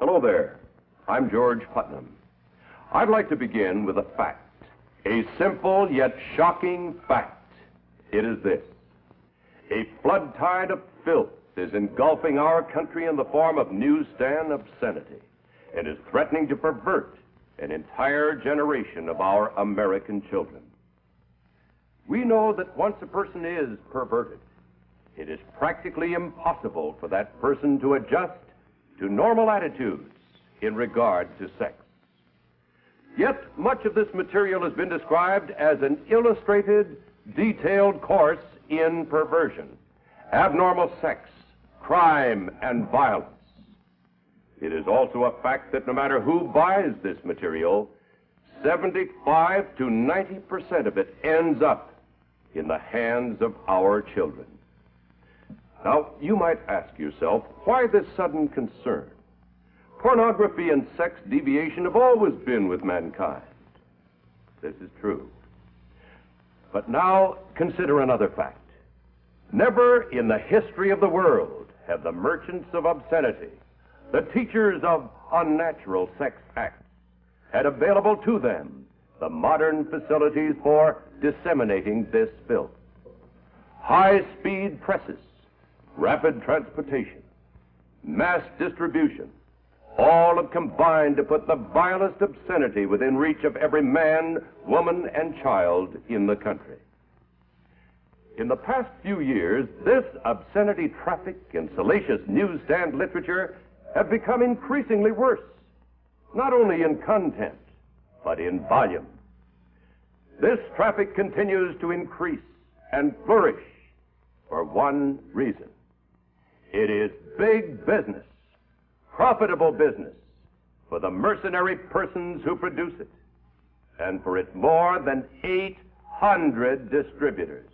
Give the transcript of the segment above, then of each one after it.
Hello there. I'm George Putnam. I'd like to begin with a fact, a simple yet shocking fact. It is this. A flood tide of filth is engulfing our country in the form of newsstand obscenity and is threatening to pervert an entire generation of our American children. We know that once a person is perverted, it is practically impossible for that person to adjust to normal attitudes in regard to sex. Yet, much of this material has been described as an illustrated, detailed course in perversion, abnormal sex, crime, and violence. It is also a fact that no matter who buys this material, 75 to 90% of it ends up in the hands of our children. Now, you might ask yourself, why this sudden concern? Pornography and sex deviation have always been with mankind. This is true. But now, consider another fact. Never in the history of the world have the merchants of obscenity, the teachers of unnatural sex acts, had available to them the modern facilities for disseminating this filth. High-speed presses, rapid transportation, mass distribution, all have combined to put the vilest obscenity within reach of every man, woman, and child in the country. In the past few years, this obscenity traffic and salacious newsstand literature have become increasingly worse, not only in content, but in volume. This traffic continues to increase and flourish for one reason. It is big business, profitable business for the mercenary persons who produce it, and for its more than 800 distributors.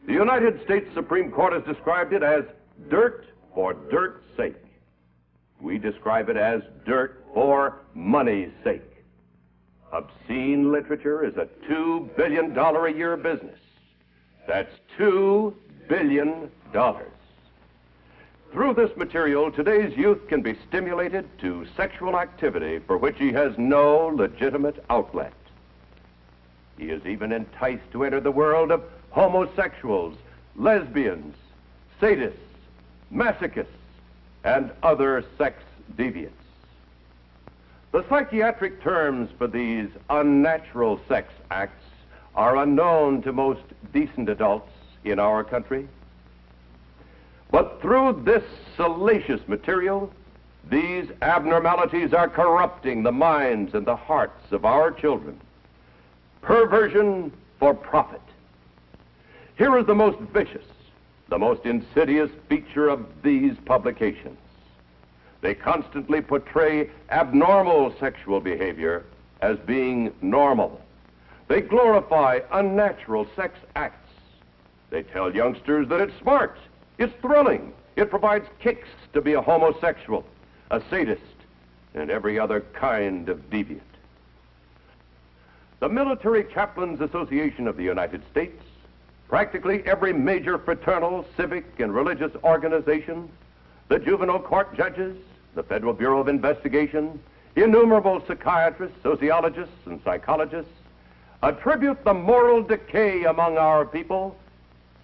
The United States Supreme Court has described it as dirt for dirt's sake. We describe it as dirt for money's sake. Obscene literature is a $2 billion a year business. That's $2 billion. Through this material, today's youth can be stimulated to sexual activity for which he has no legitimate outlet. He is even enticed to enter the world of homosexuals, lesbians, sadists, masochists, and other sex deviates. The psychiatric terms for these unnatural sex acts are unknown to most decent adults in our country. But through this salacious material, these abnormalities are corrupting the minds and the hearts of our children. Perversion for profit. Here is the most vicious, the most insidious feature of these publications. They constantly portray abnormal sexual behavior as being normal. They glorify unnatural sex acts. They tell youngsters that it's smart, it's thrilling, it provides kicks to be a homosexual, a sadist, and every other kind of deviant. The Military Chaplains Association of the United States, practically every major fraternal, civic, and religious organization, the juvenile court judges, the Federal Bureau of Investigation, innumerable psychiatrists, sociologists, and psychologists attribute the moral decay among our people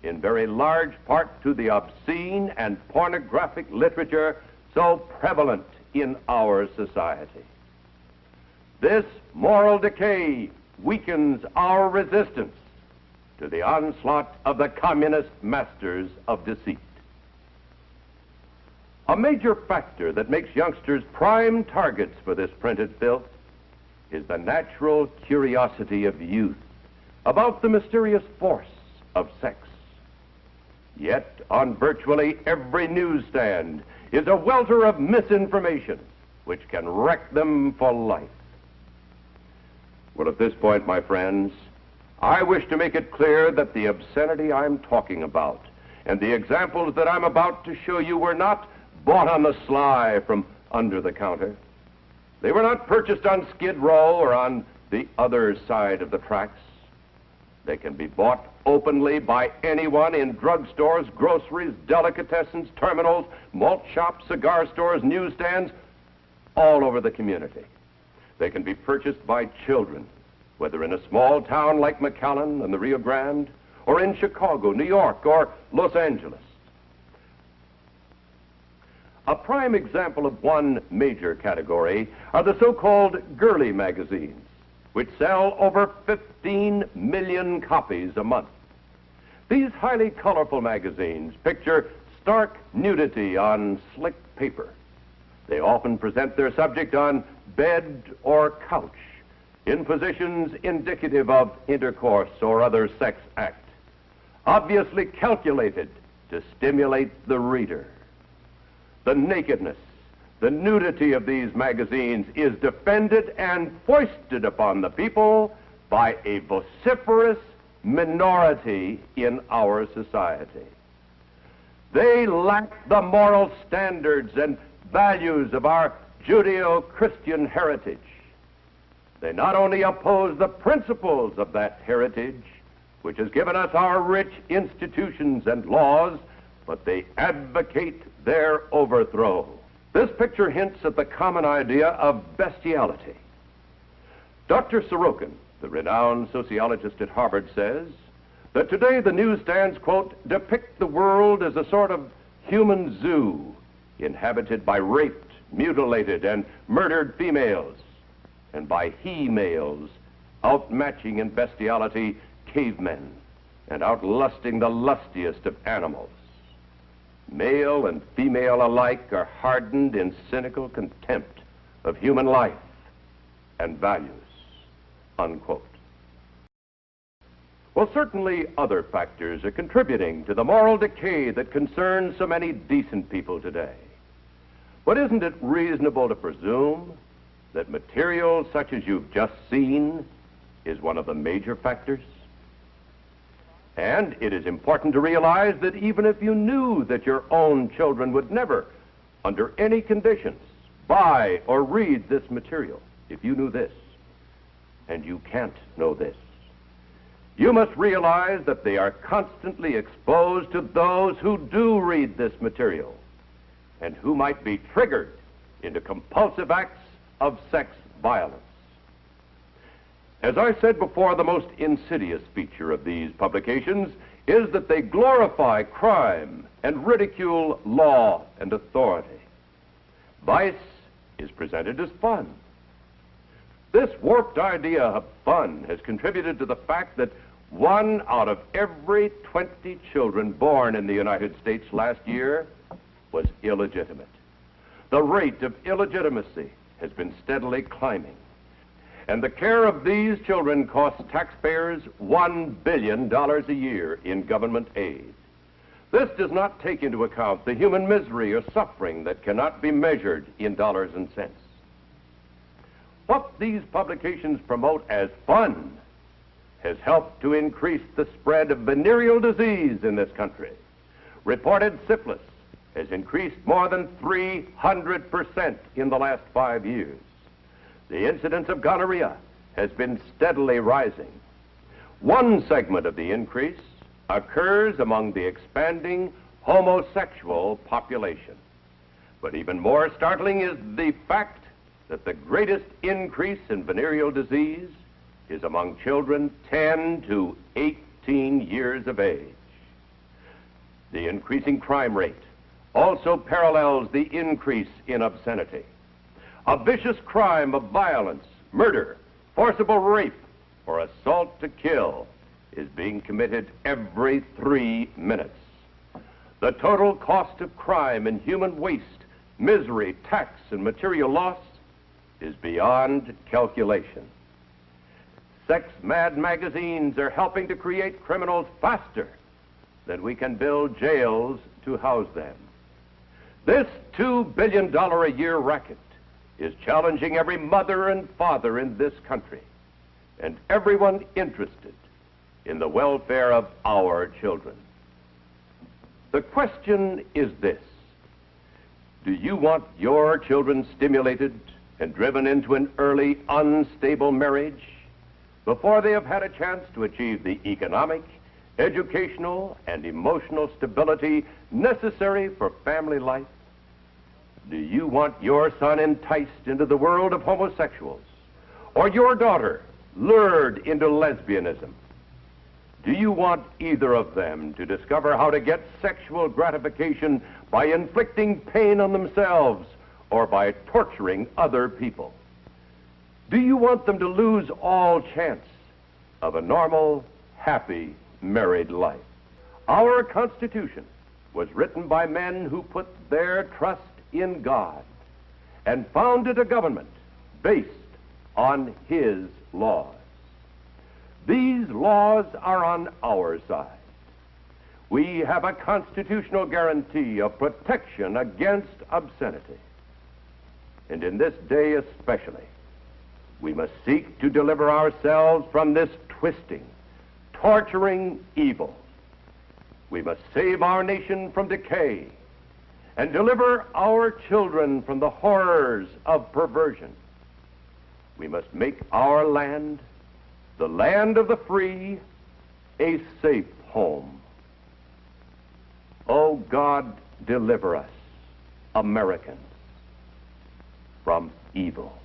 in very large part to the obscene and pornographic literature so prevalent in our society. This moral decay weakens our resistance to the onslaught of the communist masters of deceit. A major factor that makes youngsters prime targets for this printed filth is the natural curiosity of youth about the mysterious force of sex. Yet, on virtually every newsstand is a welter of misinformation which can wreck them for life. Well, at this point, my friends, I wish to make it clear that the obscenity I'm talking about and the examples that I'm about to show you were not bought on the sly from under the counter. They were not purchased on Skid Row or on the other side of the tracks. They can be bought openly by anyone in drugstores, groceries, delicatessens, terminals, malt shops, cigar stores, newsstands, all over the community. They can be purchased by children, whether in a small town like McAllen and the Rio Grande, or in Chicago, New York, or Los Angeles. A prime example of one major category are the so-called girly magazines, which sell over 15 million copies a month. These highly colorful magazines picture stark nudity on slick paper. They often present their subject on bed or couch, in positions indicative of intercourse or other sex act, obviously calculated to stimulate the reader. The nakedness, the nudity of these magazines is defended and foisted upon the people by a vociferous minority in our society. They lack the moral standards and values of our Judeo-Christian heritage. They not only oppose the principles of that heritage, which has given us our rich institutions and laws, but they advocate their overthrow. This picture hints at the common idea of bestiality. Dr. Sorokin, the renowned sociologist at Harvard, says that today the newsstands, quote, depict the world as a sort of human zoo inhabited by raped, mutilated, and murdered females, and by he-males outmatching in bestiality cavemen and outlusting the lustiest of animals. Male and female alike are hardened in cynical contempt of human life and values, unquote. Well, certainly other factors are contributing to the moral decay that concerns so many decent people today. But isn't it reasonable to presume that material such as you've just seen is one of the major factors? And it is important to realize that even if you knew that your own children would never, under any conditions, buy or read this material, if you knew this, and you can't know this, you must realize that they are constantly exposed to those who do read this material and who might be triggered into compulsive acts of sex violence. As I said before, the most insidious feature of these publications is that they glorify crime and ridicule law and authority. Vice is presented as fun. This warped idea of fun has contributed to the fact that 1 out of every 20 children born in the United States last year was illegitimate. The rate of illegitimacy has been steadily climbing, and the care of these children costs taxpayers $1 billion a year in government aid. This does not take into account the human misery or suffering that cannot be measured in dollars and cents. What these publications promote as fun has helped to increase the spread of venereal disease in this country. Reported syphilis has increased more than 300% in the last 5 years. The incidence of gonorrhea has been steadily rising. One segment of the increase occurs among the expanding homosexual population. But even more startling is the fact that the greatest increase in venereal disease is among children 10 to 18 years of age. The increasing crime rate also parallels the increase in obscenity. A vicious crime of violence, murder, forcible rape, or assault to kill is being committed every 3 minutes. The total cost of crime in human waste, misery, tax, and material loss is beyond calculation. Sex-mad magazines are helping to create criminals faster than we can build jails to house them. This $2 billion a year racket is challenging every mother and father in this country and everyone interested in the welfare of our children. The question is this: do you want your children stimulated and driven into an early, unstable marriage? before they have had a chance to achieve the economic, educational, and emotional stability necessary for family life? Do you want your son enticed into the world of homosexuals, or your daughter lured into lesbianism? Do you want either of them to discover how to get sexual gratification by inflicting pain on themselves or by torturing other people? Do you want them to lose all chance of a normal, happy, married life? Our Constitution was written by men who put their trust in God and founded a government based on His laws. These laws are on our side. We have a constitutional guarantee of protection against obscenity. And in this day especially, we must seek to deliver ourselves from this twisting, torturing evil. We must save our nation from decay and deliver our children from the horrors of perversion. We must make our land, the land of the free, a safe home. Oh God, deliver us, Americans, from evil.